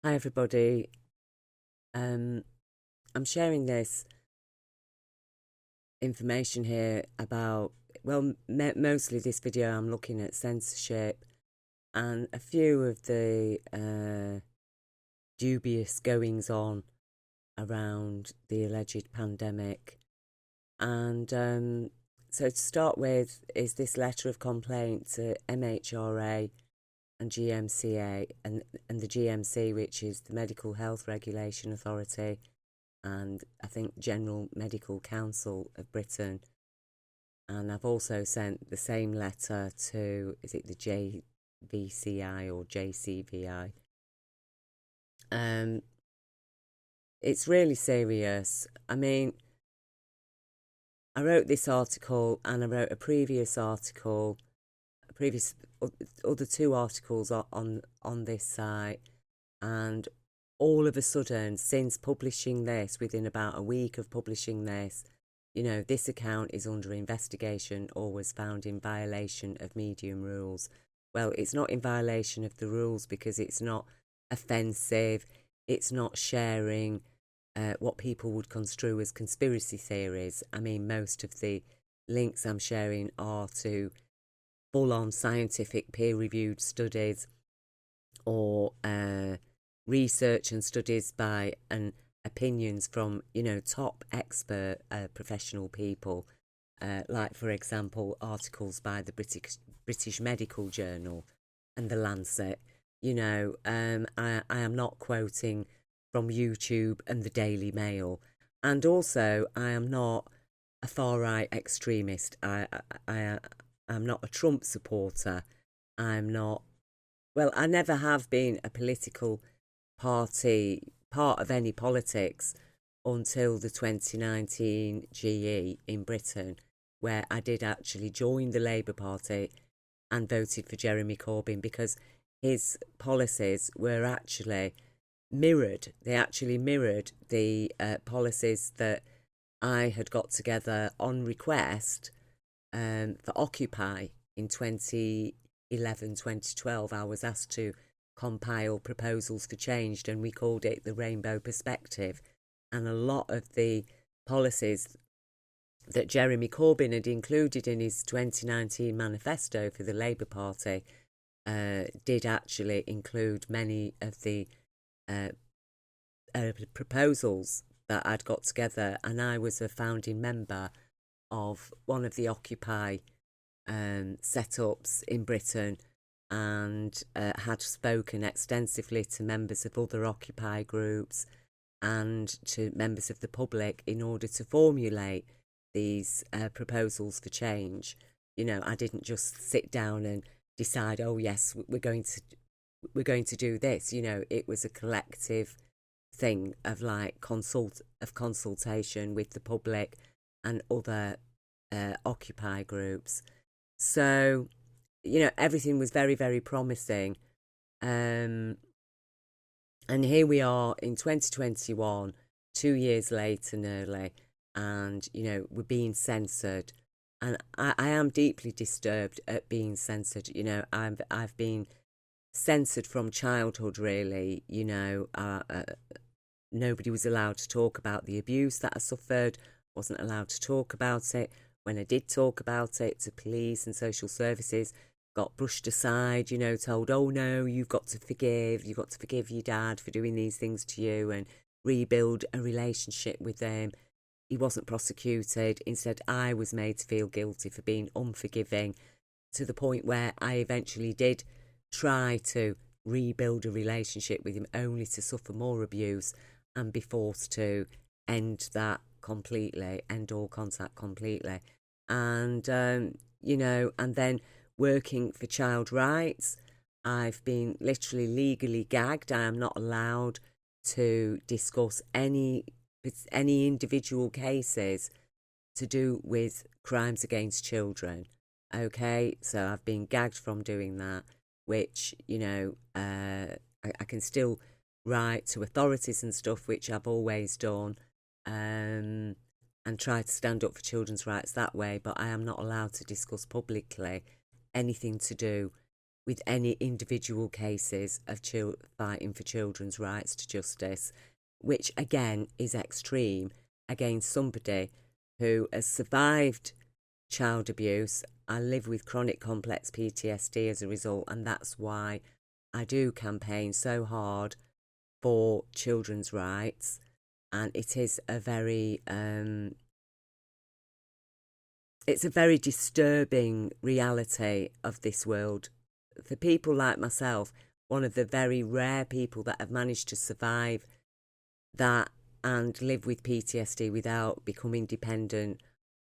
Hi everybody. I'm sharing this information here about, well, mostly this video I'm looking at censorship and a few of the dubious goings on around the alleged pandemic. And so to start with is this letter of complaint to MHRA and GMCA and the GMC, which is the Medical Health Regulation Authority, and I think General Medical Council of Britain. And I've also sent the same letter to, is it the JVCI or JCVI? It's really serious. I mean, I wrote this article and I wrote a previous article, other two articles on this site, and all of a sudden, since publishing this, within about a week of publishing this, this account is under investigation or was found in violation of medium rules. Well, it's not in violation of the rules because it's not offensive. It's not sharing what people would construe as conspiracy theories. I mean, most of the links I'm sharing are to full-on scientific peer-reviewed studies or research and studies by and opinions from top expert professional people, like for example articles by the British Medical Journal and the Lancet. I am not quoting from YouTube and the Daily Mail, and also I am not a far-right extremist. I'm not a Trump supporter. I'm not, well, I never have been a political part of any politics until the 2019 GE in Britain, where I did actually join the Labour Party and voted for Jeremy Corbyn because his policies were actually mirrored. They actually mirrored the policies that I had got together on request for Occupy in 2011, 2012. I was asked to compile proposals for change, and we called it the Rainbow Perspective. And a lot of the policies that Jeremy Corbyn had included in his 2019 manifesto for the Labour Party did actually include many of the proposals that I'd got together, and I was a founding member of one of the Occupy setups in Britain, and had spoken extensively to members of other Occupy groups and to members of the public in order to formulate these proposals for change. I didn't just sit down and decide, oh yes, we're going to do this. It was a collective thing of consultation with the public and other Occupy groups. So everything was very, very promising. And here we are in 2021, 2 years later nearly, and we're being censored. And I am deeply disturbed at being censored. I've been censored from childhood, really. Nobody was allowed to talk about the abuse that I suffered, wasn't allowed to talk about it. When I did talk about it to police and social services, got brushed aside, told, oh no, you've got to forgive your dad for doing these things to you and rebuild a relationship with them. He wasn't prosecuted. Instead, I was made to feel guilty for being unforgiving, to the point where I eventually did try to rebuild a relationship with him, only to suffer more abuse and be forced to end that completely, end all contact completely. And, and then working for child rights, I've been literally legally gagged. I am not allowed to discuss any individual cases to do with crimes against children. Okay, so I've been gagged from doing that, which, I can still write to authorities and stuff, which I've always done, and try to stand up for children's rights that way, but I am not allowed to discuss publicly anything to do with any individual cases of fighting for children's rights to justice, which again is extreme against somebody who has survived child abuse. I live with chronic complex PTSD as a result, and that's why I do campaign so hard for children's rights. And it is a very it's a very disturbing reality of this world. For people like myself, one of the very rare people that have managed to survive that and live with PTSD without becoming dependent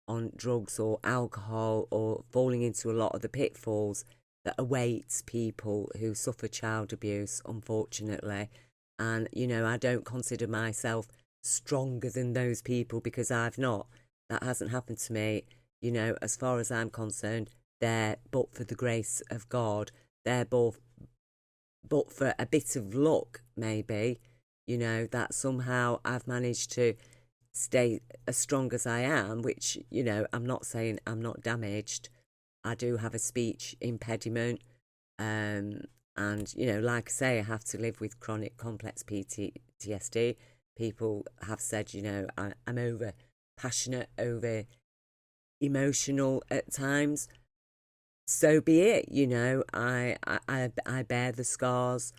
on drugs or alcohol or falling into a lot of the pitfalls that awaits people who suffer child abuse, unfortunately. And, you know, I don't consider myself stronger than those people because I've not. That hasn't happened to me. You know, as far as I'm concerned, they're but for the grace of God. They're both but for a bit of luck, maybe, you know, that somehow I've managed to stay as strong as I am, which, you know, I'm not saying I'm not damaged. I do have a speech impediment. And, you know, like I say, I have to live with chronic complex PTSD. People have said, you know, I'm over passionate, over emotional at times. So be it, you know, I bear the scars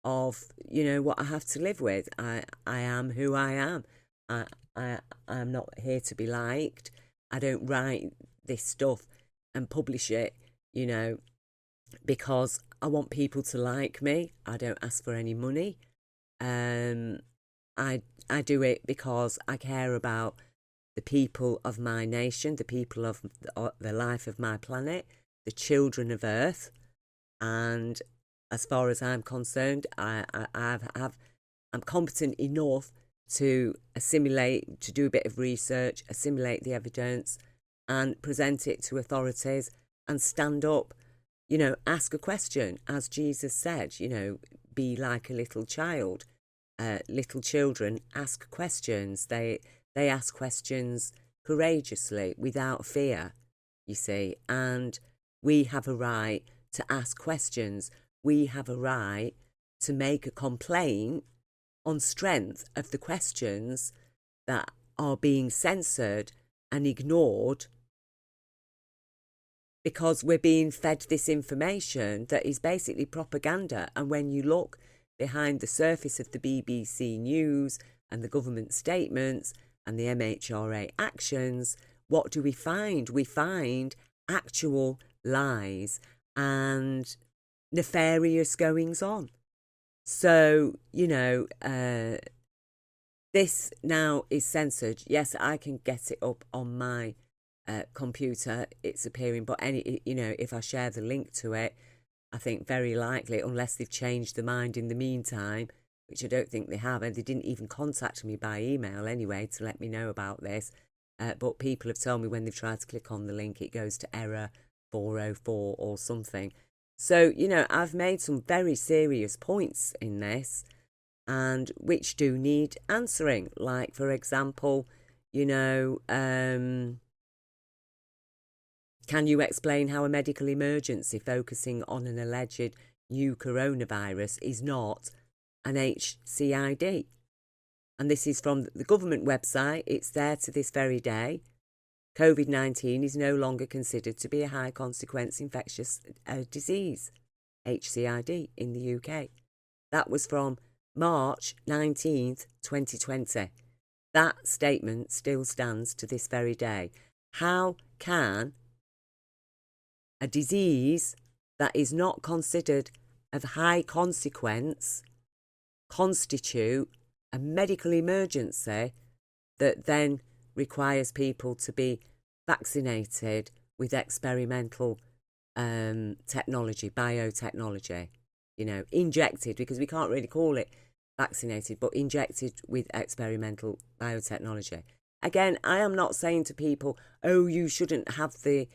of, you know, what I have to live with. I am who I am. I'm not here to be liked. I don't write this stuff and publish it, you know, because I want people to like me. I don't ask for any money. I do it because I care about the people of my nation, the people of the life of my planet, the children of Earth. And as far as I'm concerned, I'm competent enough to assimilate, to do a bit of research, assimilate the evidence and present it to authorities and stand up, you know, ask a question. As Jesus said, you know, be like a little child. Little children ask questions. They ask questions courageously, without fear, you see. And we have a right to ask questions. We have a right to make a complaint on strength of the questions that are being censored and ignored because we're being fed this information that is basically propaganda. And when you look behind the surface of the BBC News and the government statements and the MHRA actions, what do we find? We find actual lies and nefarious goings on. So, you know, this now is censored. Yes, I can get it up on my computer. It's appearing, but you know, if I share the link to it, I think very likely, unless they've changed their mind in the meantime, which I don't think they have, and they didn't even contact me by email anyway to let me know about this. But people have told me when they've tried to click on the link, it goes to error 404 or something. So, you know, I've made some very serious points in this, and which do need answering. Like, for example, you know, can you explain how a medical emergency focusing on an alleged new coronavirus is not an HCID? And this is from the government website. It's there to this very day. COVID-19 is no longer considered to be a high consequence infectious disease, HCID, in the UK. That was from March 19th, 2020. That statement still stands to this very day. How can a disease that is not considered of high consequence constitute a medical emergency that then requires people to be vaccinated with experimental technology, biotechnology, you know, injected, because we can't really call it vaccinated, but injected with experimental biotechnology. Again, I am not saying to people, oh, you shouldn't have the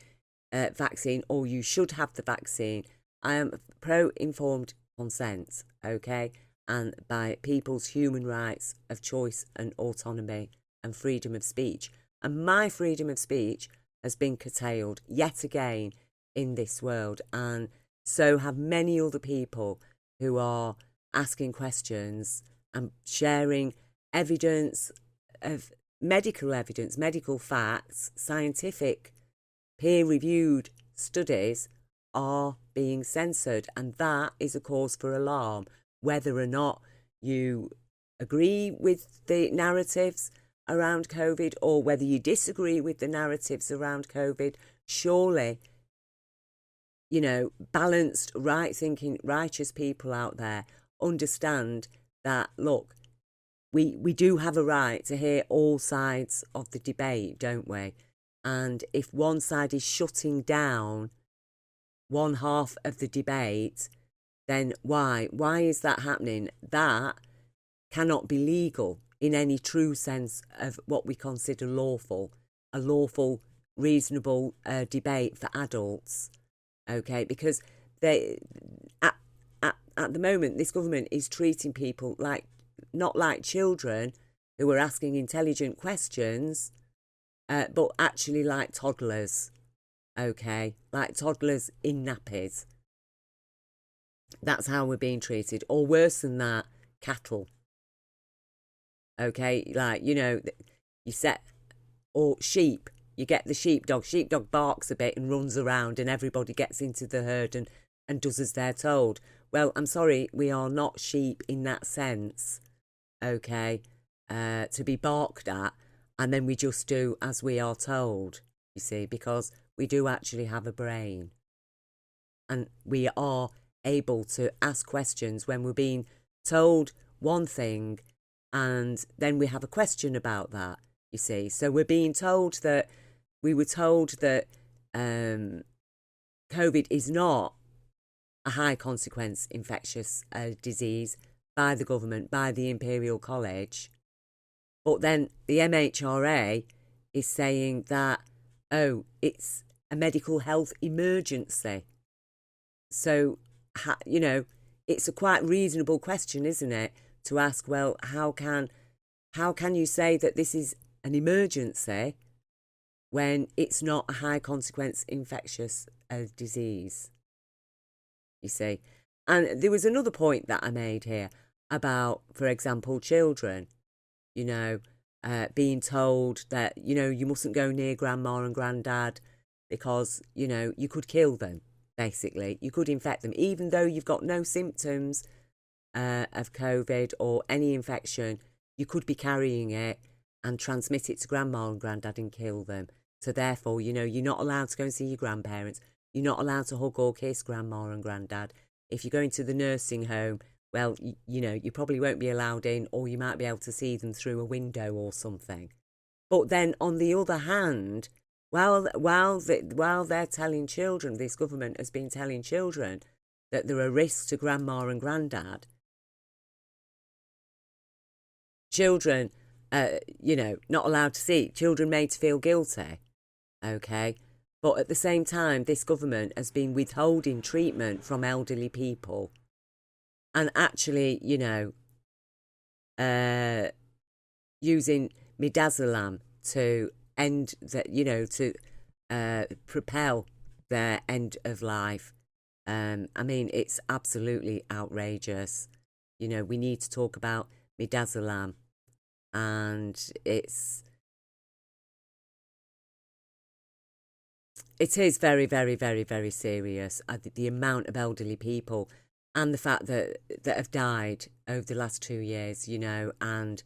vaccine or you should have the vaccine. I am pro-informed consent, okay? And by people's human rights of choice and autonomy and freedom of speech. And my freedom of speech has been curtailed yet again in this world. And so have many other people who are asking questions and sharing evidence of medical evidence, medical facts, scientific, peer-reviewed studies are being censored, and that is a cause for alarm. Whether or not you agree with the narratives around COVID or whether you disagree with the narratives around COVID, surely, you know, balanced, right-thinking, righteous people out there understand that, look, we do have a right to hear all sides of the debate, don't we? And if one side is shutting down one half of the debate, then why? Why is that happening? That cannot be legal in any true sense of what we consider lawful, a lawful, reasonable debate for adults, okay? Because they, at the moment, this government is treating people like, not like children who are asking intelligent questions, but actually like toddlers, okay? Like toddlers in nappies. That's how we're being treated. Or worse than that, cattle. Okay, like, you know, you set, or sheep, you get the sheepdog. Sheepdog barks a bit and runs around and everybody gets into the herd and does as they're told. Well, I'm sorry, we are not sheep in that sense, okay, to be barked at, and then we just do as we are told, you see, because we do actually have a brain. And we are able to ask questions when we're being told one thing and then we have a question about that, you see. So we were told that COVID is not a high consequence infectious disease by the government, by the Imperial College. But then the MHRA is saying that, oh, it's a medical health emergency. So, you know, it's a quite reasonable question, isn't it, to ask, well, how can you say that this is an emergency when it's not a high consequence infectious disease? You see. And there was another point that I made here about, for example, children, you know, being told that, you know, you mustn't go near grandma and granddad because, you know, you could kill them, basically. You could infect them, even though you've got no symptoms of COVID or any infection, you could be carrying it and transmit it to grandma and granddad and kill them. So therefore, you know, you're not allowed to go and see your grandparents. You're not allowed to hug or kiss grandma and granddad. If you're going to the nursing home, well, you know, you probably won't be allowed in, or you might be able to see them through a window or something. But then on the other hand, while they're telling children, this government has been telling children that there are risks to grandma and granddad, children, you know, not allowed to see, children made to feel guilty, okay? But at the same time, this government has been withholding treatment from elderly people and actually, you know, using midazolam to end that, you know, to propel their end of life. I mean, it's absolutely outrageous. You know, we need to talk about midazolam, and it is very, very, very, very serious. The amount of elderly people and the fact that have died over the last 2 years, you know, and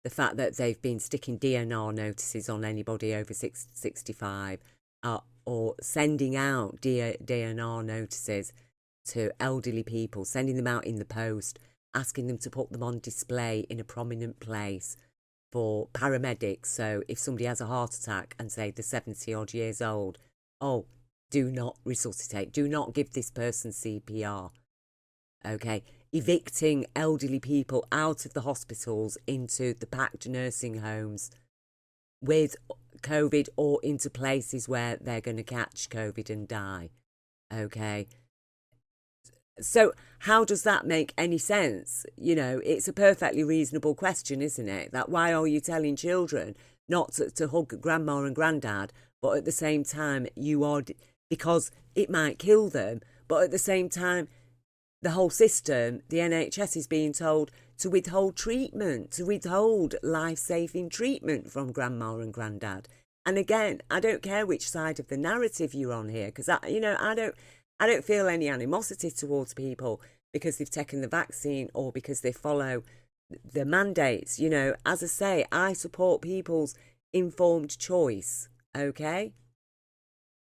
the fact that they've been sticking DNR notices on anybody over 65 or sending out DNR notices to elderly people, sending them out in the post, asking them to put them on display in a prominent place for paramedics. So if somebody has a heart attack and say they're 70 odd years old, oh, do not resuscitate, do not give this person CPR. Okay, evicting elderly people out of the hospitals into the packed nursing homes with COVID, or into places where they're going to catch COVID and die. Okay, so how does that make any sense? You know, it's a perfectly reasonable question, isn't it? That why are you telling children not to hug grandma and granddad, but at the same time you are, because it might kill them, But at the same time, the whole system, the NHS, is being told to withhold treatment, to withhold life-saving treatment from grandma and granddad. And again, I don't care which side of the narrative you're on here, because I don't feel any animosity towards people because they've taken the vaccine or because they follow the mandates. You know, as I say, I support people's informed choice, okay?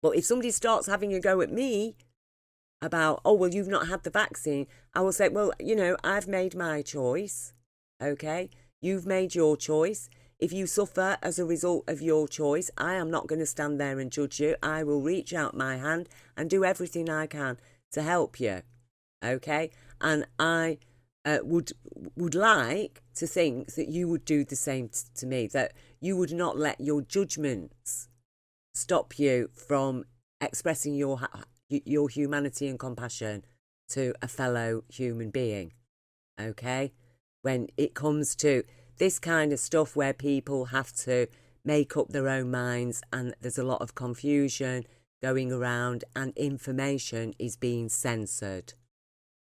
But if somebody starts having a go at me about, oh, well, you've not had the vaccine, I will say, well, you know, I've made my choice, okay? You've made your choice. If you suffer as a result of your choice, I am not going to stand there and judge you. I will reach out my hand and do everything I can to help you, okay? And I would like to think that you would do the same to me, that you would not let your judgments stop you from expressing your humanity and compassion to a fellow human being, okay? When it comes to this kind of stuff where people have to make up their own minds and there's a lot of confusion going around and information is being censored,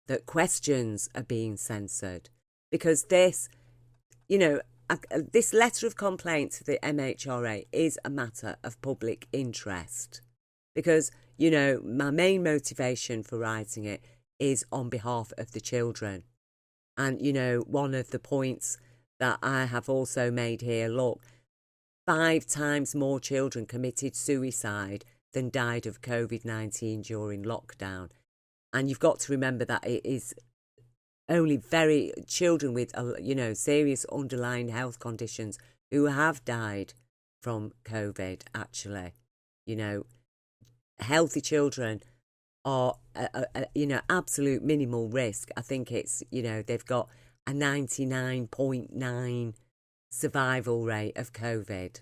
that questions are being censored, because this, you know, this letter of complaint to the MHRA is a matter of public interest, because, you know, my main motivation for writing it is on behalf of the children. And, you know, one of the points that I have also made here, look, 5 times more children committed suicide than died of COVID-19 during lockdown. And you've got to remember that it is only very children with, you know, serious underlying health conditions who have died from COVID, actually. You know, healthy children are, you know, absolute minimal risk. I think it's, you know, they've got a 99.9 survival rate of COVID.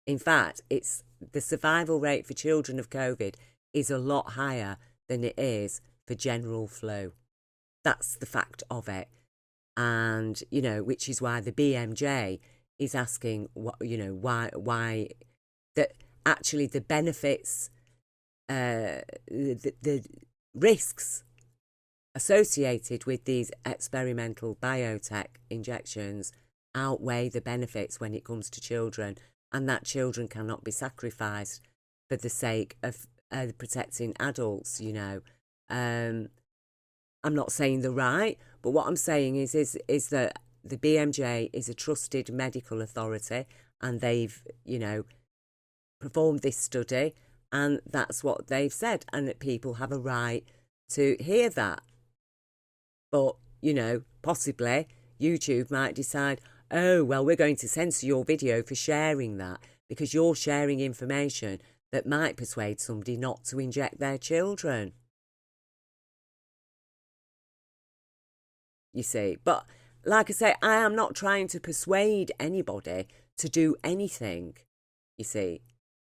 In fact, it's the survival rate for children of COVID is a lot higher than it is for general flu. That's the fact of it. And, you know, which is why the BMJ is asking, you know, why that actually the benefits, the risks associated with these experimental biotech injections outweigh the benefits when it comes to children, and that children cannot be sacrificed for the sake of protecting adults, you know. I'm not saying they're right, but what I'm saying is that the BMJ is a trusted medical authority, and they've, you know, performed this study, and that's what they've said, and that people have a right to hear that. But, you know, possibly YouTube might decide, oh, well, we're going to censor your video for sharing that because you're sharing information that might persuade somebody not to inject their children. You see, but like I say, I am not trying to persuade anybody to do anything. You see,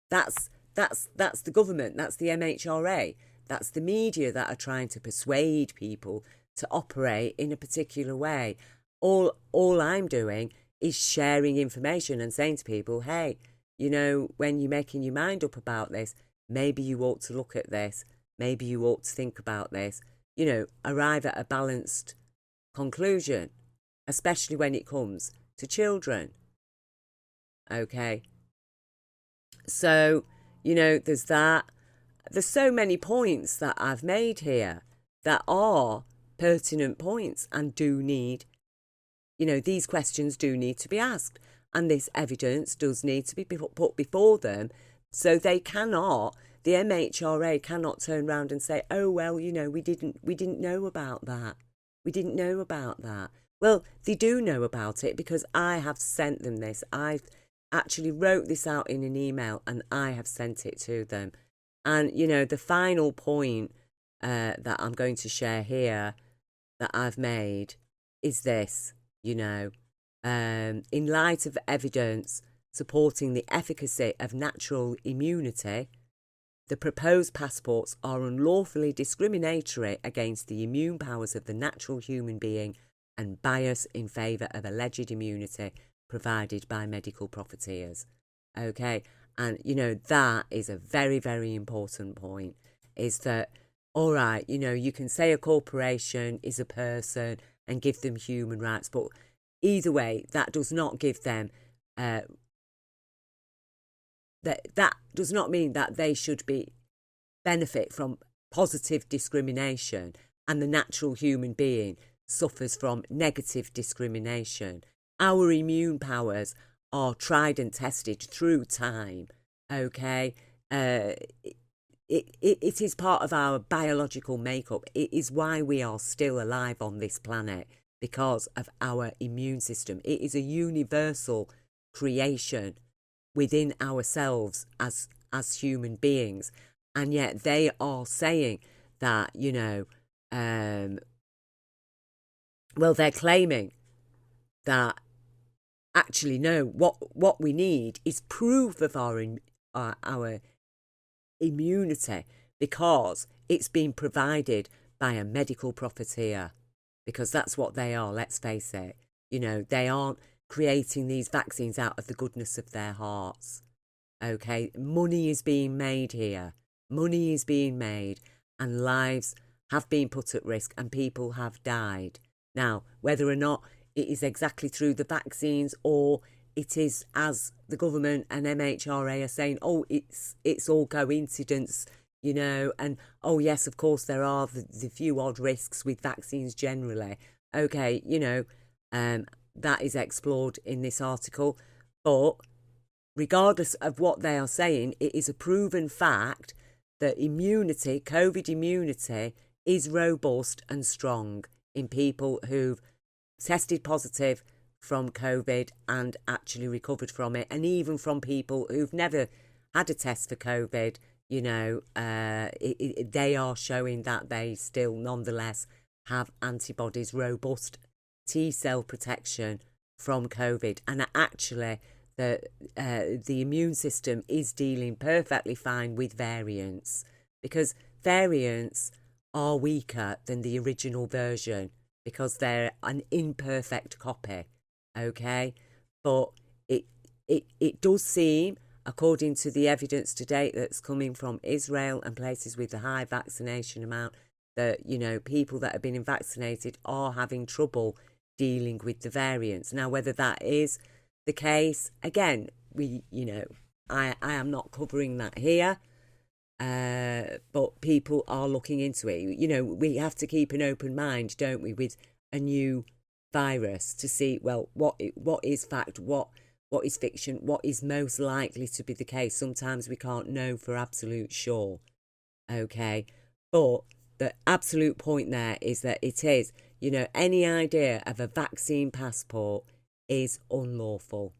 that's the government, that's the MHRA, that's the media that are trying to persuade people to operate in a particular way. All I'm doing is sharing information and saying to people, hey, you know, when you're making your mind up about this, maybe you ought to look at this, maybe you ought to think about this, you know, arrive at a balanced conclusion, especially when it comes to children. Okay. So, you know, there's that. There's so many points that I've made here that are pertinent points and do need, you know, these questions do need to be asked, and this evidence does need to be put before them, so they cannot, the MHRA cannot turn around and say, oh, well, you know, we didn't know about that. We didn't know about that. Well, they do know about it because I have sent them this. I've actually wrote this out in an email and I have sent it to them. And, you know, the final point that I'm going to share here that I've made is this, you know, in light of evidence supporting the efficacy of natural immunity, the proposed passports are unlawfully discriminatory against the immune powers of the natural human being and bias in favour of alleged immunity provided by medical profiteers. Okay, and you know, that is a very, very important point, is that all right, you can say a corporation is a person and give them human rights, but either way, that does not give them, that does not mean that they should benefit from positive discrimination, and the natural human being suffers from negative discrimination. Our immune powers are tried and tested through time, okay? It is part of our biological makeup. It is why we are still alive on this planet, because of our immune system. It is a universal creation within ourselves as human beings. And yet they are saying that, well, they're claiming that actually, no, what we need is proof of our immunity, because it's been provided by a medical profiteer, because that's what they are, let's face it. They aren't creating these vaccines out of the goodness of their hearts. Okay, money is being made here. Money is being made, and lives have been put at risk, and people have died. Now, whether or not it is exactly through the vaccines, or it is, as the government and MHRA are saying, oh, it's all coincidence, and oh yes, of course there are the few odd risks with vaccines generally. Okay, that is explored in this article, but regardless of what they are saying, it is a proven fact that immunity, COVID immunity, is robust and strong in people who've tested positive from COVID and actually recovered from it, and even from people who've never had a test for COVID. They are showing that they still nonetheless have antibodies, robust T-cell protection from COVID, and actually the immune system is dealing perfectly fine with variants, because variants are weaker than the original version because they're an imperfect copy. Okay, but it does seem, according to the evidence to date that's coming from Israel and places with a high vaccination amount, that people that have been vaccinated are having trouble dealing with the variants. Now, whether that is the case, again, I am not covering that here, but people are looking into it. We have to keep an open mind, don't we, with a new virus, to see, well, what is fact, what is fiction, what is most likely to be the case. Sometimes we can't know for absolute sure. Okay, but the absolute point there is that it is, any idea of a vaccine passport is unlawful.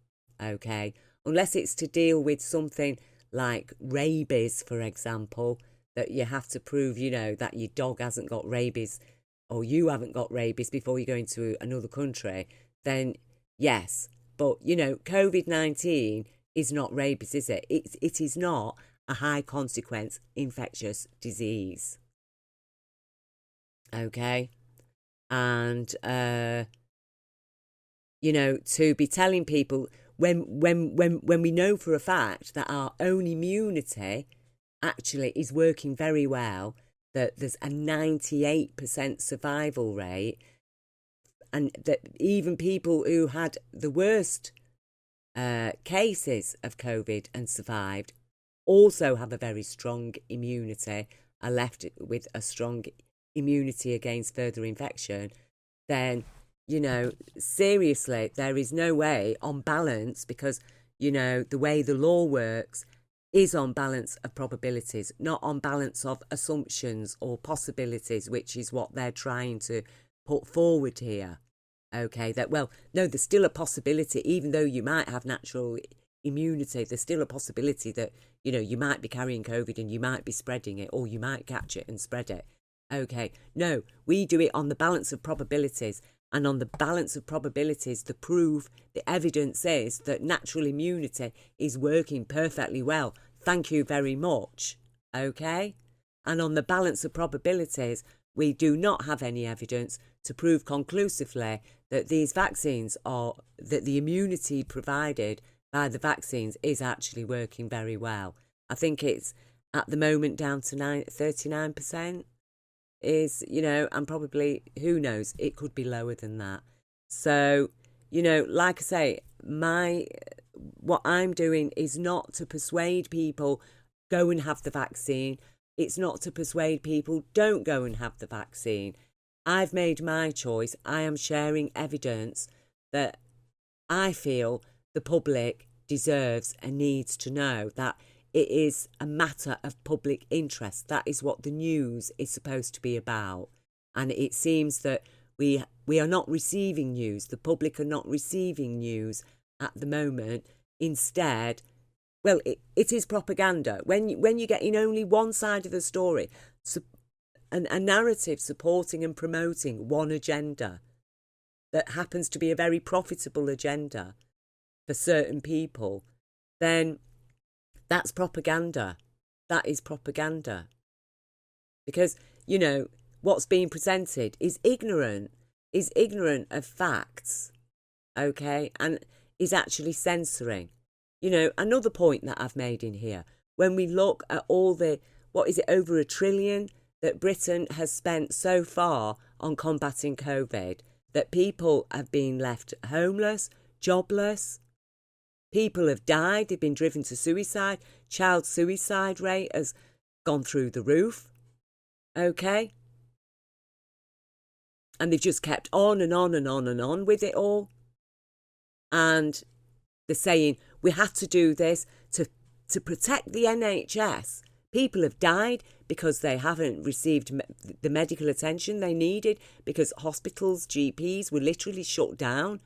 Okay, unless it's to deal with something like rabies, for example, that you have to prove, that your dog hasn't got rabies or you haven't got rabies before you go into another country, then yes. But, COVID-19 is not rabies, is it? It is not a high consequence infectious disease. Okay? And, to be telling people, when we know for a fact that our own immunity actually is working very well, that there's a 98% survival rate, and that even people who had the worst cases of COVID and survived also have a very strong immunity, are left with a strong immunity against further infection, then, seriously, there is no way on balance, because, the way the law works is on balance of probabilities, not on balance of assumptions or possibilities, which is what they're trying to put forward here. Okay, that, well, no, there's still a possibility, even though you might have natural immunity, there's still a possibility that, you might be carrying COVID and you might be spreading it, or you might catch it and spread it. Okay, no, we do it on the balance of probabilities, and on the balance of probabilities, the proof, the evidence is that natural immunity is working perfectly well. Thank you very much. Okay? And on the balance of probabilities, we do not have any evidence to prove conclusively that these vaccines that the immunity provided by the vaccines is actually working very well. I think it's at the moment down to 39%. is, and probably, who knows, it could be lower than that. So, like I say, what I'm doing is not to persuade people, go and have the vaccine. It's not to persuade people, don't go and have the vaccine. I've made my choice. I am sharing evidence that I feel the public deserves and needs to know, that it is a matter of public interest. That is what the news is supposed to be about. And it seems that we are not receiving news. The public are not receiving news at the moment. Instead, well, it is propaganda. When you're getting only one side of the story, a narrative supporting and promoting one agenda that happens to be a very profitable agenda for certain people, then that's propaganda. That is propaganda. Because, what's being presented is ignorant of facts, okay, and is actually censoring. Another point that I've made in here, when we look at all the, over $1 trillion that Britain has spent so far on combating COVID, that people have been left homeless, jobless, people have died, they've been driven to suicide, child suicide rate has gone through the roof, okay? And they've just kept on and on and on and on with it all. And they're saying, we have to do this to protect the NHS. People have died because they haven't received the medical attention they needed, because hospitals, GPs were literally shut down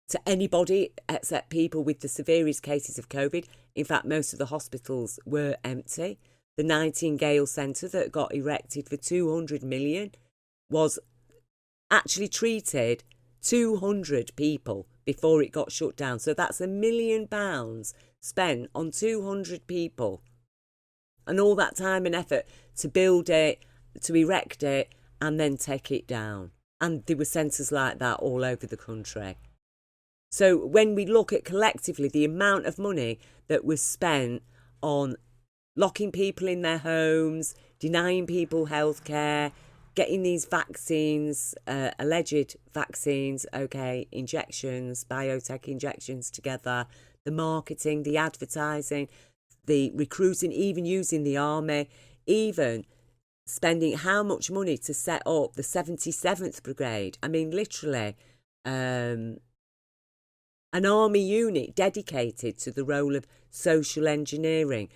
to anybody except people with the severest cases of COVID. In fact, most of the hospitals were empty. The Nightingale Centre that got erected for 200 million was actually treated 200 people before it got shut down. So that's £1 million spent on 200 people. And all that time and effort to build it, to erect it, and then take it down. And there were centres like that all over the country. So when we look at collectively the amount of money that was spent on locking people in their homes, denying people healthcare, getting these vaccines, alleged vaccines, injections, biotech injections together, the marketing, the advertising, the recruiting, even using the army, even spending how much money to set up the 77th Brigade. I mean, literally, an army unit dedicated to the role of social engineering,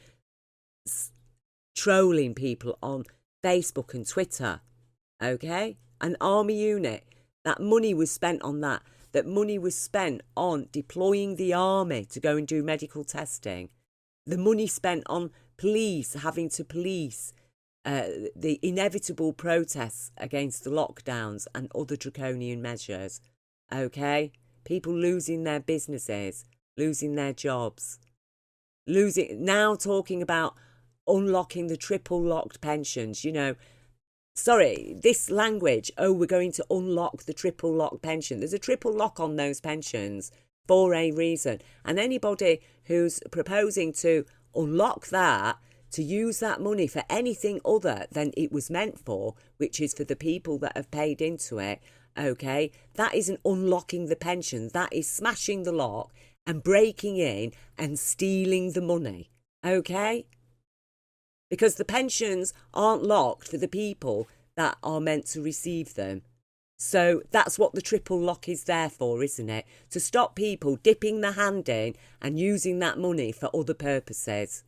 trolling people on Facebook and Twitter, An army unit. That money was spent on that. That money was spent on deploying the army to go and do medical testing. The money spent on police, having to police the inevitable protests against the lockdowns and other draconian measures. People losing their businesses, losing their jobs, now talking about unlocking the triple locked pensions. Sorry, this language, we're going to unlock the triple lock pension. There's a triple lock on those pensions for a reason. And anybody who's proposing to unlock that, to use that money for anything other than it was meant for, which is for the people that have paid into it, that isn't unlocking the pension. That is smashing the lock and breaking in and stealing the money, Because the pensions aren't locked for the people that are meant to receive them. So that's what the triple lock is there for, isn't it? To stop people dipping their hand in and using that money for other purposes.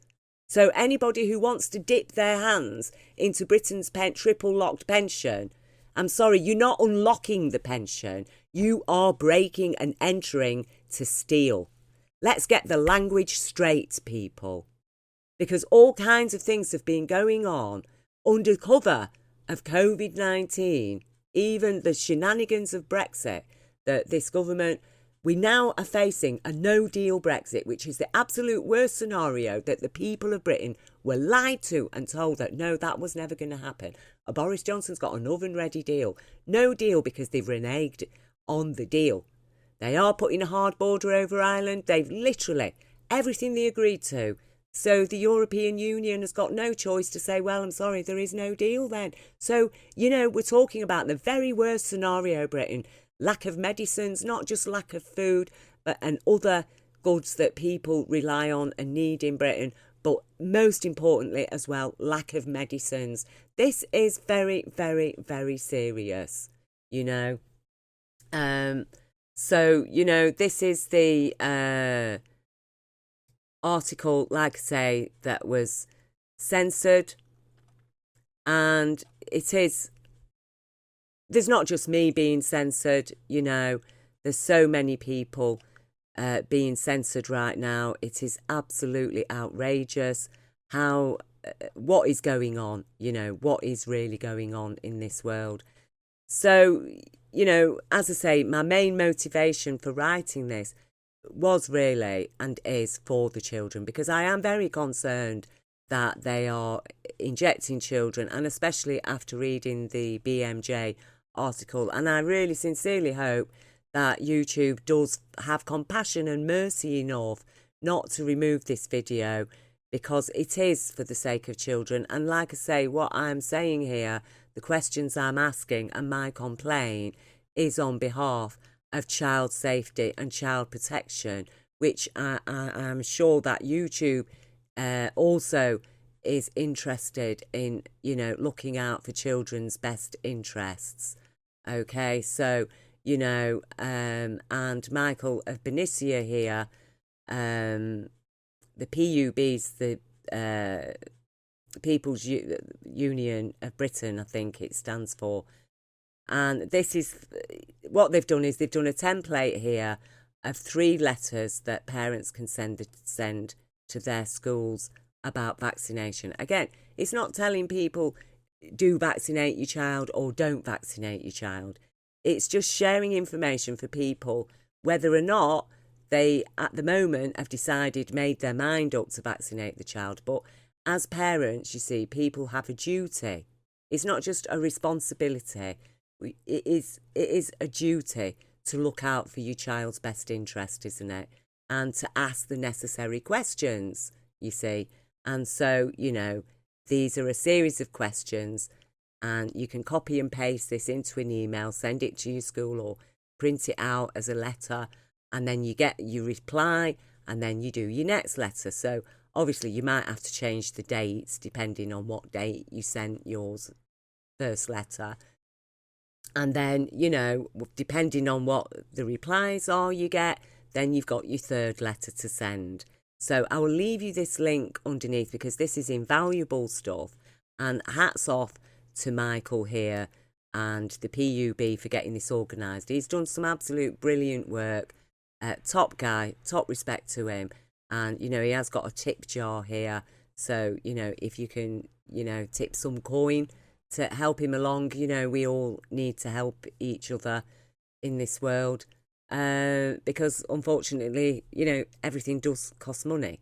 So anybody who wants to dip their hands into Britain's triple locked pension, I'm sorry, you're not unlocking the pension. You are breaking and entering to steal. Let's get the language straight, people. Because all kinds of things have been going on under cover of COVID-19, even the shenanigans of Brexit, that this government, we now are facing a no-deal Brexit, which is the absolute worst scenario, that the people of Britain were lied to and told that, no, that was never going to happen. Boris Johnson's got an oven-ready deal. No deal, because they've reneged on the deal. They are putting a hard border over Ireland. They've literally, everything they agreed to, So the European Union has got no choice to say, well, I'm sorry, there is no deal then. So, you know, we're talking about the very worst scenario, Britain. Lack of medicines, not just lack of food, but and other goods that people rely on and need in Britain, but most importantly as well, lack of medicines. This is very, very, very serious, you know. So, you know, this is the article, like I say, that was censored, and it is, there's not just me being censored, you know, there's so many people being censored right now. It is absolutely outrageous how what is going on, you know, what is really going on in this world. So, you know, as I say, my main motivation for writing this was really and is for the children, because I am very concerned that they are injecting children, and especially after reading the BMJ article. And I really sincerely hope that YouTube does have compassion and mercy enough not to remove this video, because it is for the sake of children. And like I say, what I'm saying here, the questions I'm asking and my complaint is on behalf of child safety and child protection, which I'm sure that YouTube also is interested in, you know, looking out for children's best interests. Okay, so, you know, and Michael of Benicia here, the PUB's the People's Union of Britain, I think it stands for. And this is what they've done, is they've done a template here of 3 letters that parents can send to their schools about vaccination. Again, it's not telling people do vaccinate your child or don't vaccinate your child. It's just sharing information for people, whether or not they at the moment have made their mind up to vaccinate the child. But as parents, you see, people have a duty. It's not just a responsibility. It is a duty to look out for your child's best interest, isn't it? And to ask the necessary questions, you see. And so, you know, these are a series of questions, and you can copy and paste this into an email, send it to your school, or print it out as a letter, and then you get your reply, and then you do your next letter. So obviously you might have to change the dates depending on what date you sent yours first letter. And then, you know, depending on what the replies are you get, then you've got your third letter to send. So I will leave you this link underneath, because this is invaluable stuff. And hats off to Michael here and the PUB for getting this organised. He's done some absolute brilliant work. Top guy, top respect to him. And, you know, he has got a tip jar here. So, you know, if you can, you know, tip some coin to help him along, you know, we all need to help each other in this world. Because unfortunately, you know, everything does cost money.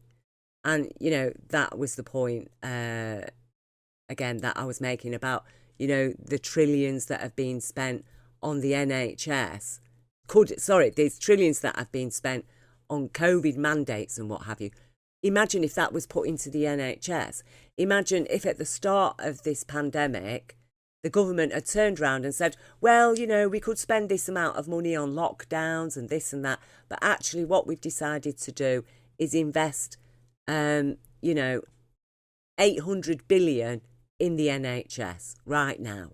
And, you know, that was the point, again, that I was making about, you know, the trillions that have been spent on the NHS. There's trillions that have been spent on COVID mandates and what have you. Imagine if that was put into the NHS. Imagine if at the start of this pandemic, the government had turned around and said, well, you know, we could spend this amount of money on lockdowns and this and that. But actually what we've decided to do is invest, you know, 800 billion in the NHS right now.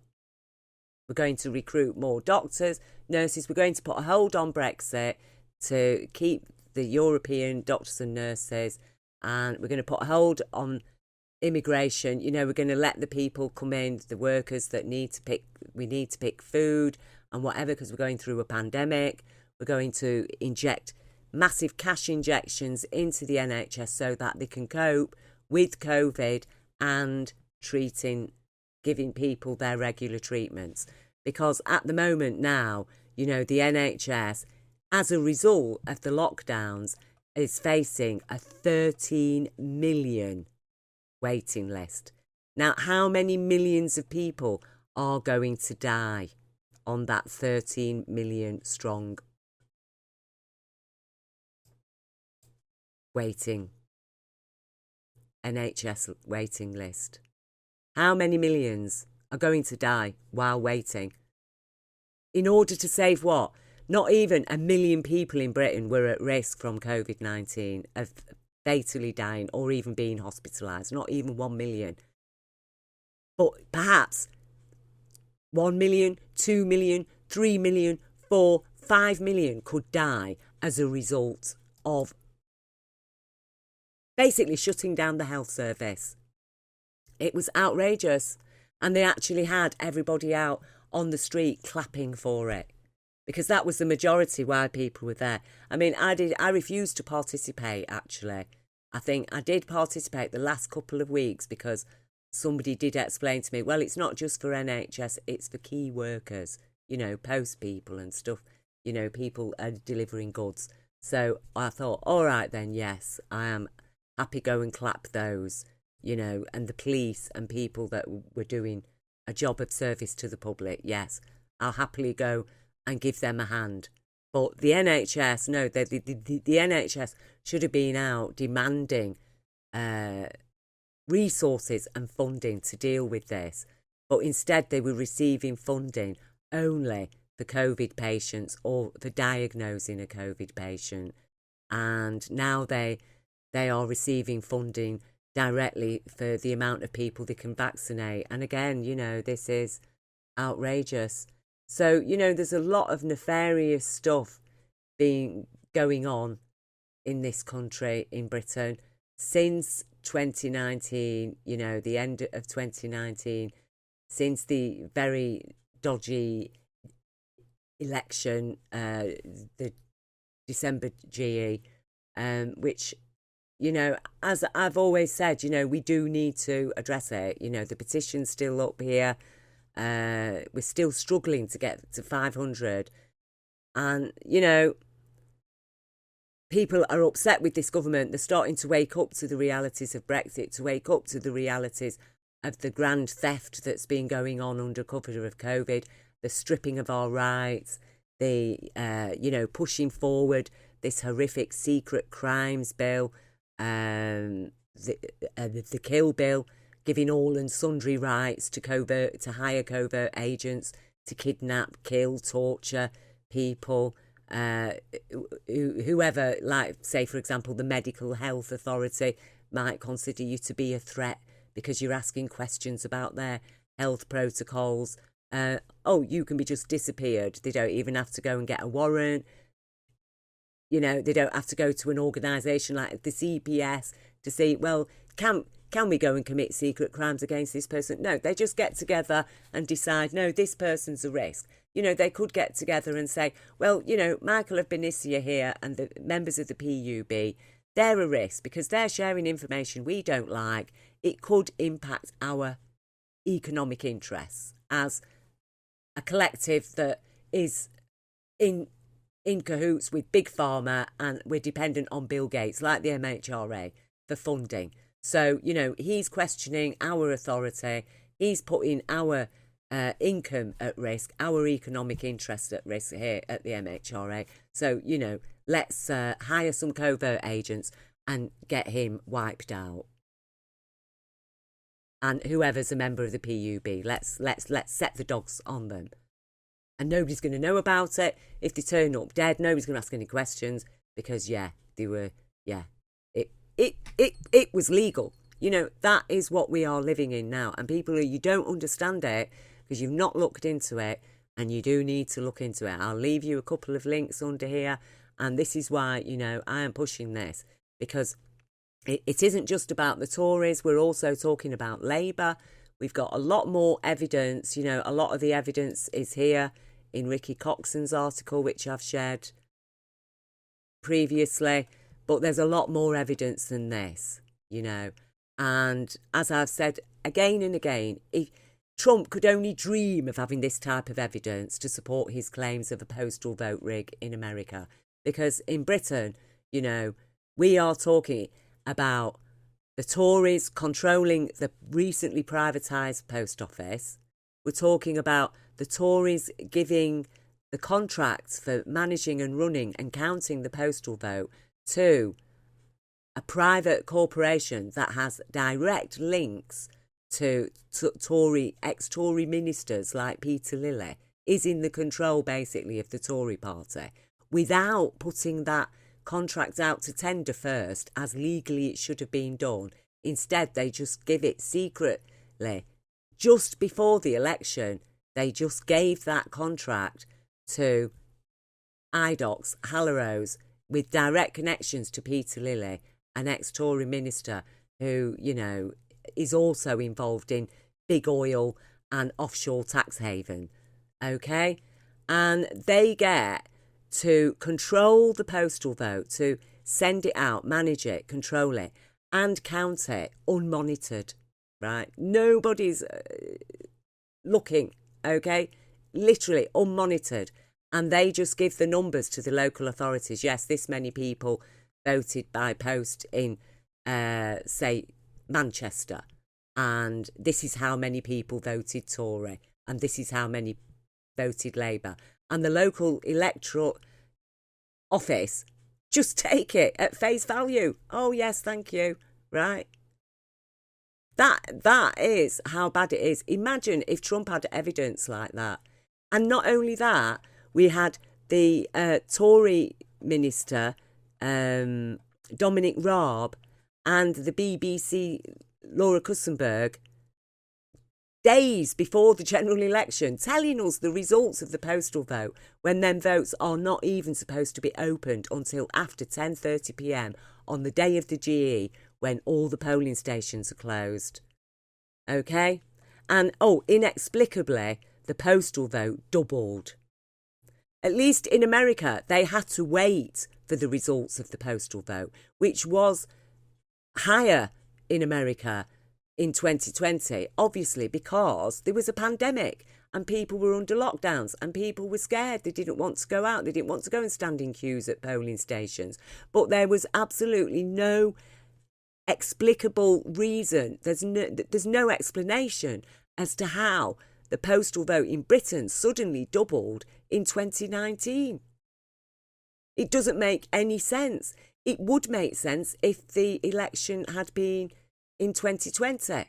We're going to recruit more doctors, nurses. We're going to put a hold on Brexit to keep the European doctors and nurses. And we're going to put a hold on immigration. You know, we're going to let the people come in, the workers that we need to pick food and whatever, because we're going through a pandemic. We're going to inject massive cash injections into the NHS so that they can cope with COVID and giving people their regular treatments. Because at the moment now, you know, the NHS, as a result of the lockdowns, is facing a 13 million waiting list. Now, how many millions of people are going to die on that 13 million strong waiting NHS waiting list? How many millions are going to die while waiting? In order to save what? Not even 1 million people in Britain were at risk from COVID-19 of fatally dying or even being hospitalised. Not even 1 million. But perhaps 1 million, 2 million, 3 million, 4, 5 million could die as a result of basically shutting down the health service. It was outrageous. And they actually had everybody out on the street clapping for it, because that was the majority why people were there. I mean, I refused to participate, actually. I think I did participate the last couple of weeks because somebody did explain to me, well, it's not just for NHS, it's for key workers, you know, post people and stuff, you know, people are delivering goods. So I thought, all right then, yes, I am happy go and clap those, you know, and the police and people that were doing a job of service to the public. Yes, I'll happily go and give them a hand. But the NHS, no, the NHS should have been out demanding resources and funding to deal with this. But instead they were receiving funding only for COVID patients or for diagnosing a COVID patient. And now they are receiving funding directly for the amount of people they can vaccinate. And again, you know, this is outrageous. So, you know, there's a lot of nefarious stuff going on in this country, in Britain, since 2019, you know, the end of 2019, since the very dodgy election, the December GE, which, you know, as I've always said, you know, we do need to address it. You know, the petition's still up here. We're still struggling to get to 500. And, you know, people are upset with this government. They're starting to wake up to the realities of Brexit, to wake up to the realities of the grand theft that's been going on under cover of COVID, the stripping of our rights, the, you know, pushing forward this horrific secret crimes bill, the kill bill, giving all and sundry rights to hire covert agents to kidnap, kill, torture people, whoever, like, say, for example, the Medical Health Authority might consider you to be a threat because you're asking questions about their health protocols. You can be just disappeared. They don't even have to go and get a warrant. You know, they don't have to go to an organisation like the CPS to see, well, can we go and commit secret crimes against this person? No, they just get together and decide, no, this person's a risk. You know, they could get together and say, well, you know, Michael of Benicia here and the members of the PUB, they're a risk because they're sharing information we don't like. It could impact our economic interests as a collective that is in cahoots with Big Pharma, and we're dependent on Bill Gates, like the MHRA, for funding. So, you know, he's questioning our authority. He's putting our income at risk, our economic interest at risk here at the MHRA. So, you know, let's hire some covert agents and get him wiped out. And whoever's a member of the PUB, let's set the dogs on them. And nobody's going to know about it. If they turn up dead, nobody's going to ask any questions because, it was legal. You know, that is what we are living in now. And people, you don't understand it because you've not looked into it, and you do need to look into it. I'll leave you a couple of links under here. And this is why, you know, I am pushing this, because it isn't just about the Tories. We're also talking about Labour. We've got a lot more evidence. You know, a lot of the evidence is here in Ricky Coxon's article, which I've shared previously. But there's a lot more evidence than this, you know. And as I've said again and again, if Trump could only dream of having this type of evidence to support his claims of a postal vote rig in America. Because in Britain, you know, we are talking about the Tories controlling the recently privatised post office. We're talking about the Tories giving the contracts for managing and running and counting the postal vote to a private corporation that has direct links to Tory, ex-Tory ministers like Peter Lilly, is in the control basically of the Tory party, without putting that contract out to tender first, as legally it should have been done. Instead, they just give it secretly. Just before the election, they just gave that contract to Idox, Hallows, with direct connections to Peter Lilly, an ex-Tory minister who, you know, is also involved in big oil and offshore tax haven. Okay? And they get to control the postal vote, to send it out, manage it, control it, and count it unmonitored, right? Nobody's looking, okay? Literally unmonitored. And they just give the numbers to the local authorities. Yes, this many people voted by post in, say, Manchester. And this is how many people voted Tory. And this is how many voted Labour. And the local electoral office just take it at face value. Oh, yes, thank you. Right? That is how bad it is. Imagine if Trump had evidence like that. And not only that, we had the Tory minister, Dominic Raab, and the BBC Laura Kussenberg, days before the general election, telling us the results of the postal vote, when them votes are not even supposed to be opened until after 10:30 p.m. on the day of the GE, when all the polling stations are closed. Okay? And, inexplicably, the postal vote doubled. At least in America, they had to wait for the results of the postal vote, which was higher in America in 2020, obviously because there was a pandemic and people were under lockdowns and people were scared. They didn't want to go out. They didn't want to go and stand in queues at polling stations. But there was absolutely no explicable reason. There's no explanation as to how the postal vote in Britain suddenly doubled in 2019. It doesn't make any sense. It would make sense if the election had been in 2020.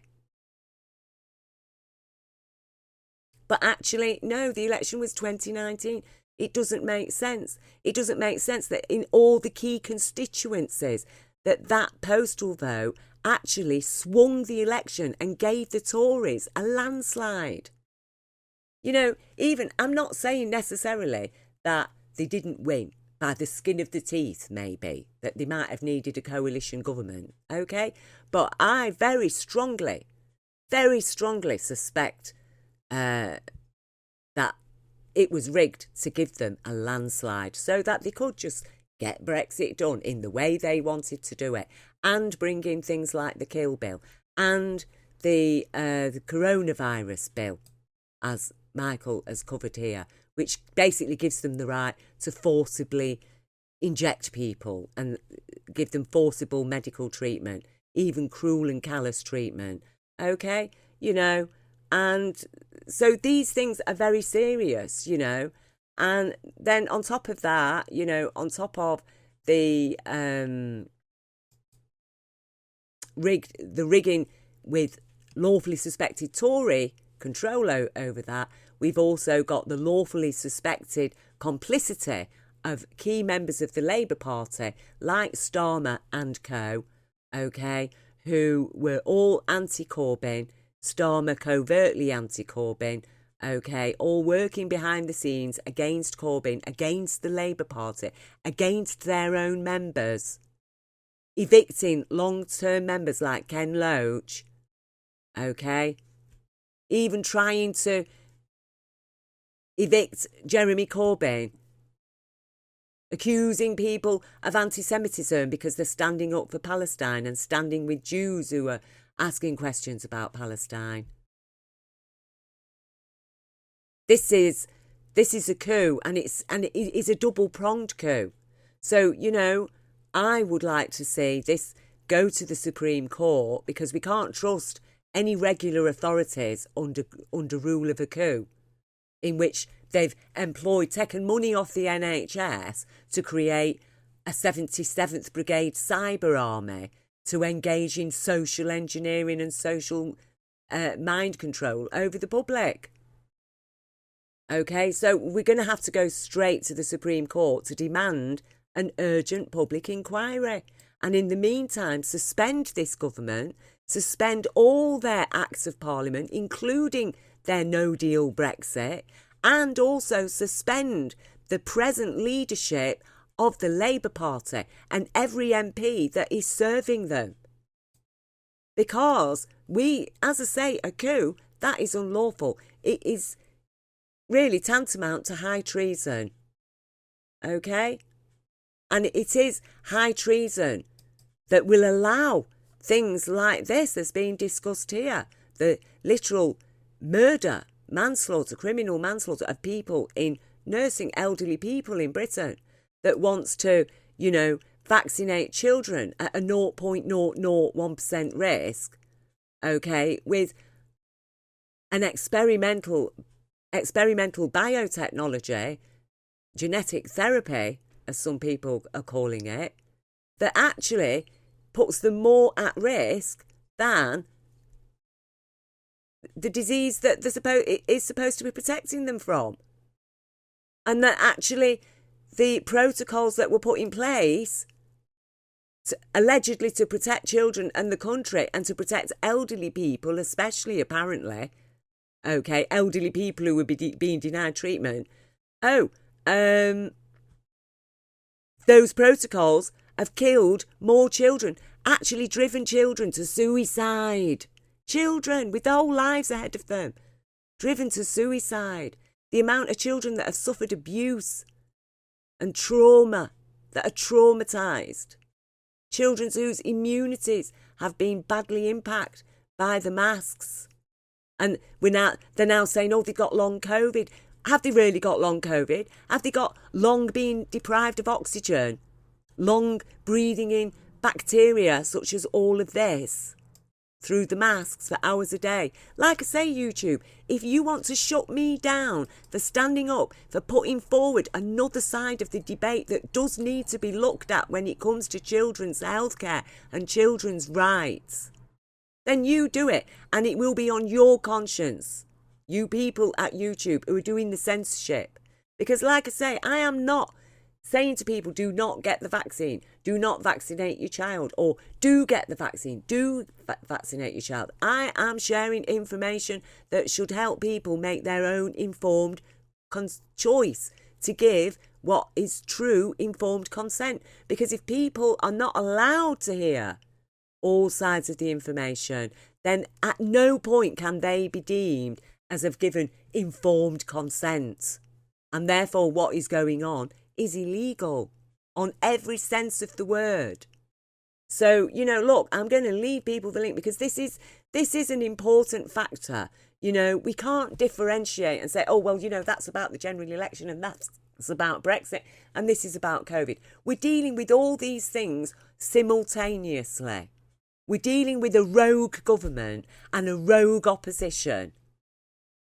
But actually, no, the election was 2019. It doesn't make sense. It doesn't make sense that in all the key constituencies that postal vote actually swung the election and gave the Tories a landslide. You know, even, I'm not saying necessarily that they didn't win by the skin of the teeth, maybe, that they might have needed a coalition government, okay? But I very strongly suspect that it was rigged to give them a landslide so that they could just get Brexit done in the way they wanted to do it, and bring in things like the Kill Bill and the coronavirus bill, as Michael has covered here, which basically gives them the right to forcibly inject people and give them forcible medical treatment, even cruel and callous treatment. Okay? You know, and so these things are very serious, you know. And then on top of that, you know, on top of the rigging with lawfully suspected Tory control over that, we've also got the lawfully suspected complicity of key members of the Labour Party like Starmer and co, okay, who were all anti-Corbyn, Starmer covertly anti-Corbyn, okay, all working behind the scenes against Corbyn, against the Labour Party, against their own members, evicting long-term members like Ken Loach, okay, even trying to evict Jeremy Corbyn, accusing people of anti-Semitism because they're standing up for Palestine and standing with Jews who are asking questions about Palestine. This is a coup, and it is a double-pronged coup. So, you know, I would like to see this go to the Supreme Court, because we can't trust any regular authorities under rule of a coup, in which they've taken money off the NHS to create a 77th Brigade cyber army to engage in social engineering and social mind control over the public. Okay, so we're going to have to go straight to the Supreme Court to demand an urgent public inquiry. And in the meantime, suspend this government, suspend all their acts of parliament, including their no-deal Brexit, and also suspend the present leadership of the Labour Party and every MP that is serving them. Because we, as I say, a coup, that is unlawful. It is really tantamount to high treason. Okay? And it is high treason that will allow things like this that's being discussed here. The literal murder, manslaughter, criminal manslaughter of people in nursing elderly people in Britain that wants to, vaccinate children at a 0.001% risk, okay, with an experimental biotechnology, genetic therapy, as some people are calling it, that actually puts them more at risk than the disease that it is supposed to be protecting them from. And that actually the protocols that were put in place allegedly to protect children and the country and to protect elderly people, especially apparently, okay, elderly people who would be being denied treatment. Those protocols have killed more children, actually driven children to suicide. Children with their whole lives ahead of them, driven to suicide. The amount of children that have suffered abuse and trauma, that are traumatised. Children whose immunities have been badly impacted by the masks. And they're now saying, they've got long COVID. Have they really got long COVID? Have they got long been deprived of oxygen? Long breathing in bacteria such as all of this through the masks for hours a day? Like I say, YouTube, if you want to shut me down for standing up, for putting forward another side of the debate that does need to be looked at when it comes to children's healthcare and children's rights, then you do it, and it will be on your conscience, you people at YouTube who are doing the censorship. Because like I say, I am not saying to people, do not get the vaccine, do not vaccinate your child, or do get the vaccine, do vaccinate your child. I am sharing information that should help people make their own informed choice to give what is true informed consent. Because if people are not allowed to hear all sides of the information, then at no point can they be deemed as have given informed consent. And therefore what is going on is illegal on every sense of the word. So, look, I'm going to leave people the link because this is an important factor. We can't differentiate and say, that's about the general election and that's about Brexit and this is about COVID. We're dealing with all these things simultaneously. We're dealing with a rogue government and a rogue opposition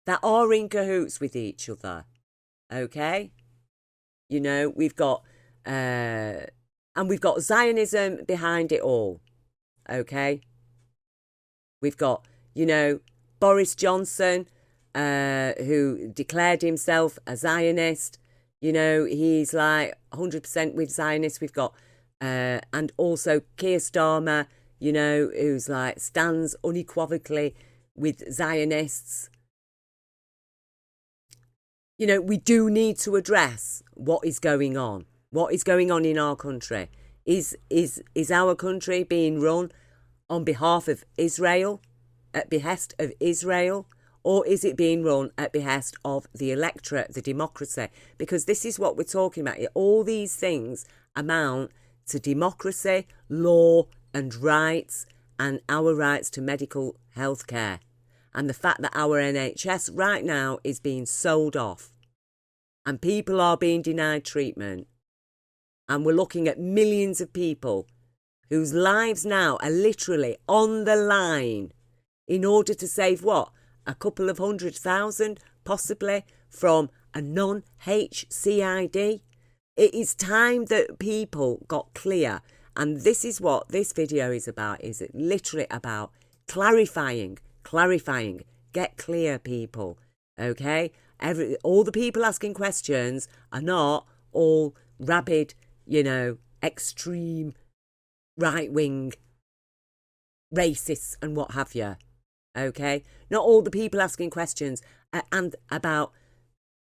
that are in cahoots with each other. Okay? We've got Zionism behind it all. Okay? We've got, Boris Johnson, who declared himself a Zionist. He's like 100% with Zionists. We've got, and also Keir Starmer, who's like stands unequivocally with Zionists. We do need to address what is going on. What is going on in our country? Is our country being run on behalf of Israel, at behest of Israel, or is it being run at behest of the electorate, the democracy? Because this is what we're talking about. All these things amount to democracy, law and rights, and our rights to medical health care. And the fact that our NHS right now is being sold off and people are being denied treatment. And we're looking at millions of people whose lives now are literally on the line in order to save what? A couple of 100,000 possibly from a non-HCID. It is time that people got clear. And this is what this video is about, is it literally about clarifying. Get clear, people, okay? All the people asking questions are not all rabid, extreme, right-wing, racists and what have you, okay? Not all the people asking questions and about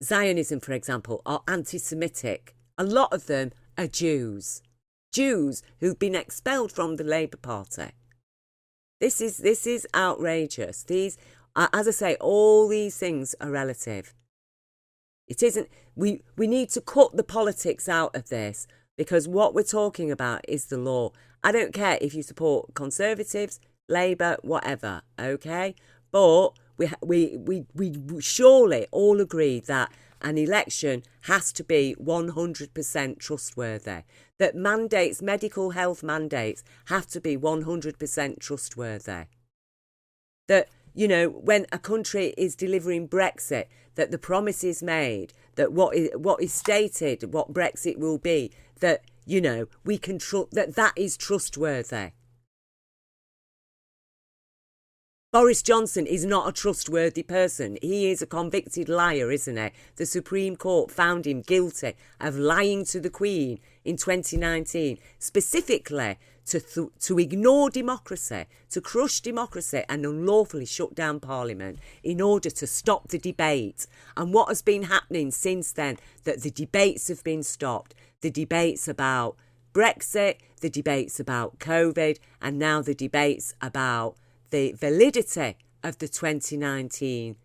Zionism, for example, are anti-Semitic. A lot of them are Jews who've been expelled from the Labour Party. This is outrageous. These, as I say, all these things are relative. It isn't. We need to cut the politics out of this, because what we're talking about is the law. I don't care if you support Conservatives, Labour, whatever. Okay, but we surely all agree that an election has to be 100% trustworthy. That mandates, medical health mandates, have to be 100% trustworthy. That, when a country is delivering Brexit, that the promises made, that what is stated, what Brexit will be, that, we can trust, that is trustworthy. Boris Johnson is not a trustworthy person. He is a convicted liar, isn't he? The Supreme Court found him guilty of lying to the Queen in 2019, specifically to ignore democracy, to crush democracy and unlawfully shut down Parliament in order to stop the debate. And what has been happening since then, that the debates have been stopped. The debates about Brexit, the debates about COVID, and now the debates about the validity of the 2019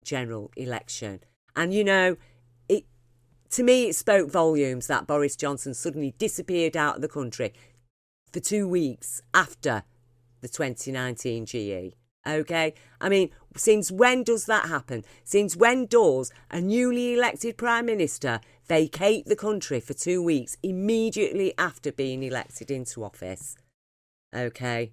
general election. And, to me, it spoke volumes that Boris Johnson suddenly disappeared out of the country for 2 weeks after the 2019 GE. Okay? I mean, since when does that happen? Since when does a newly elected Prime Minister vacate the country for 2 weeks immediately after being elected into office? Okay?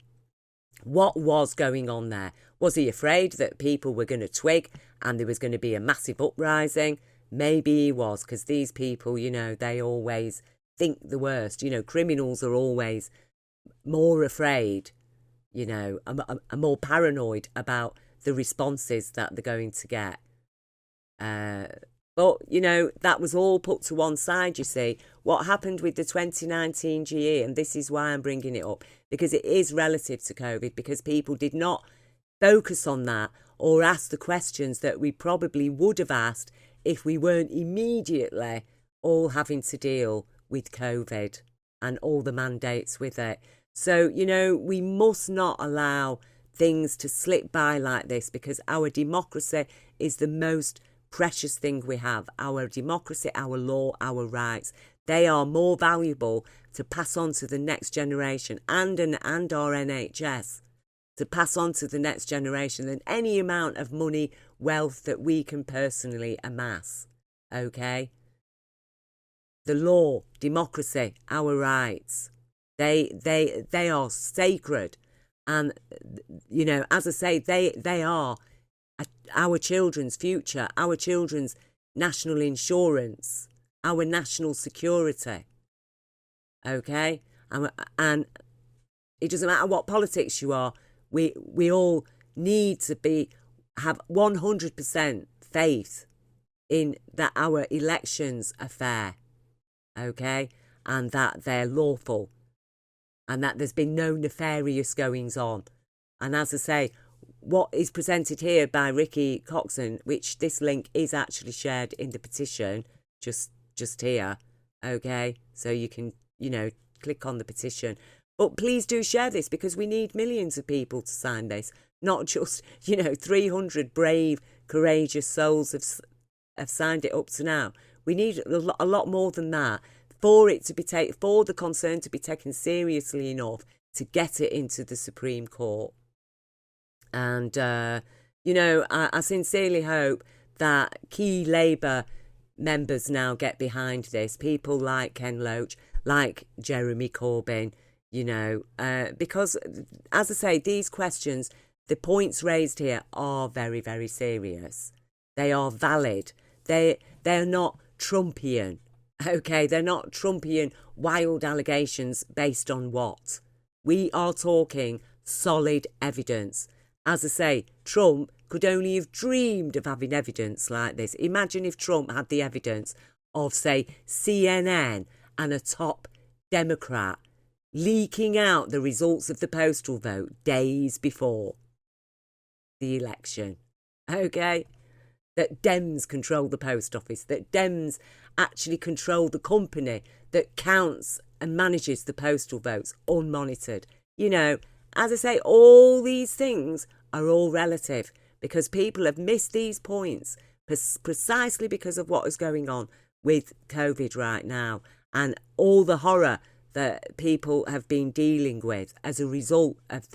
What was going on there? Was he afraid that people were going to twig and there was going to be a massive uprising? Maybe he was, because these people, they always think the worst. Criminals are always more afraid, are more paranoid about the responses that they're going to get. But, that was all put to one side, you see. What happened with the 2019 GE, and this is why I'm bringing it up, because it is relative to COVID, because people did not focus on that or ask the questions that we probably would have asked if we weren't immediately all having to deal with COVID and all the mandates with it. So, we must not allow things to slip by like this, because our democracy is the most precious thing we have. Our democracy, our law, our rights, they are more valuable to pass on to the next generation and our NHS to pass on to the next generation than any amount of money, wealth that we can personally amass. Okay? The law, democracy, our rights, they are sacred. And, as I say, they are our children's future, our children's national insurance, our national security. Okay? And it doesn't matter what politics you are, we all need to have 100% faith in that our elections are fair. Okay? And that they're lawful. And that there's been no nefarious goings on. And as I say, what is presented here by Ricky Coxon, which this link is actually shared in the petition, just here, okay? So you can, click on the petition. But please do share this, because we need millions of people to sign this, not just, 300 brave, courageous souls have signed it up to now. We need a lot more than that for it to be for the concern to be taken seriously enough to get it into the Supreme Court. And, I sincerely hope that key Labour members now get behind this. People like Ken Loach, like Jeremy Corbyn, because, as I say, these questions, the points raised here are very, very serious. They are valid. They're not Trumpian, Okay, they're not Trumpian wild allegations based on what? We are talking solid evidence. As I say, Trump could only have dreamed of having evidence like this. Imagine if Trump had the evidence of, say, CNN and a top Democrat leaking out the results of the postal vote days before the election. Okay? That Dems control the post office, that Dems actually control the company that counts and manages the postal votes unmonitored. You know, as I say, all these things are all relative because people have missed these points precisely because of what is going on with COVID right now and all the horror that people have been dealing with as a result of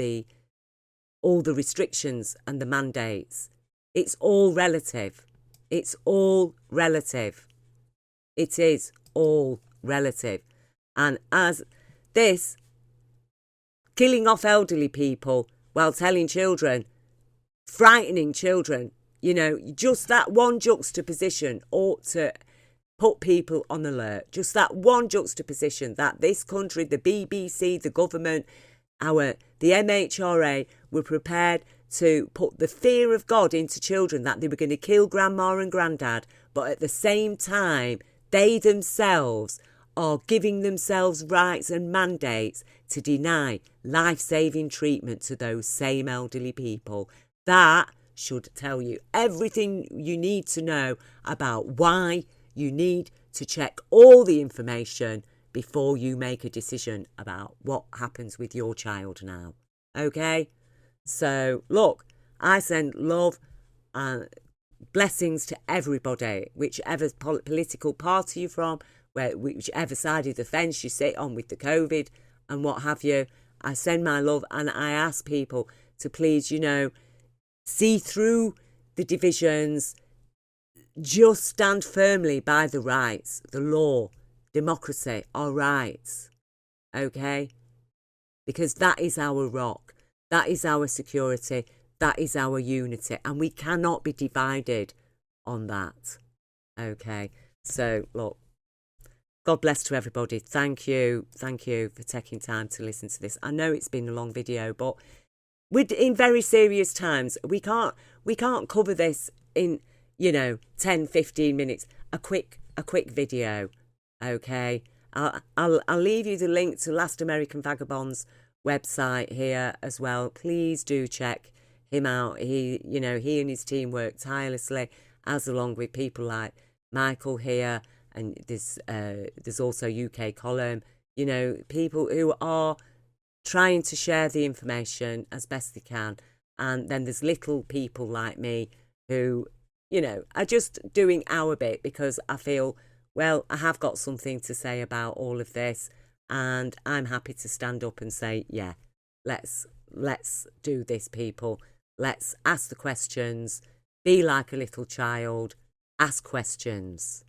all the restrictions and the mandates. It's all relative. It's all relative. It is all relative. And as this, killing off elderly people while telling children, frightening children, you know, just that one juxtaposition ought to put people on alert. Just that one juxtaposition that this country, the BBC, the government, the MHRA were prepared to put the fear of God into children that they were going to kill grandma and granddad, but at the same time, they themselves are giving themselves rights and mandates to deny life-saving treatment to those same elderly people. That should tell you everything you need to know about why you need to check all the information before you make a decision about what happens with your child now. Okay? So, look, I send love and blessings to everybody, whichever political party you're from, whichever side of the fence you sit on with the COVID and what have you. I send my love and I ask people to please, you know, see through the divisions, just stand firmly by the rights, the law, democracy, our rights. Okay? Because that is our rock. That is our security. That is our unity. And we cannot be divided on that. Okay. So, look, God bless to everybody. Thank you. Thank you for taking time to listen to this. I know it's been a long video, but we're in very serious times. We can't cover this in, 10, 15 minutes. A quick video. Okay. I'll leave you the link to Last American Vagabond's website here as well. Please do check him out. He and his team work tirelessly, as along with people like Michael here, and there's also UK Column, people who are trying to share the information as best they can. And then there's little people like me who, are just doing our bit because I feel, well, I have got something to say about all of this. And I'm happy to stand up and say, yeah, let's do this, people. Let's ask the questions. Be like a little child. Ask questions.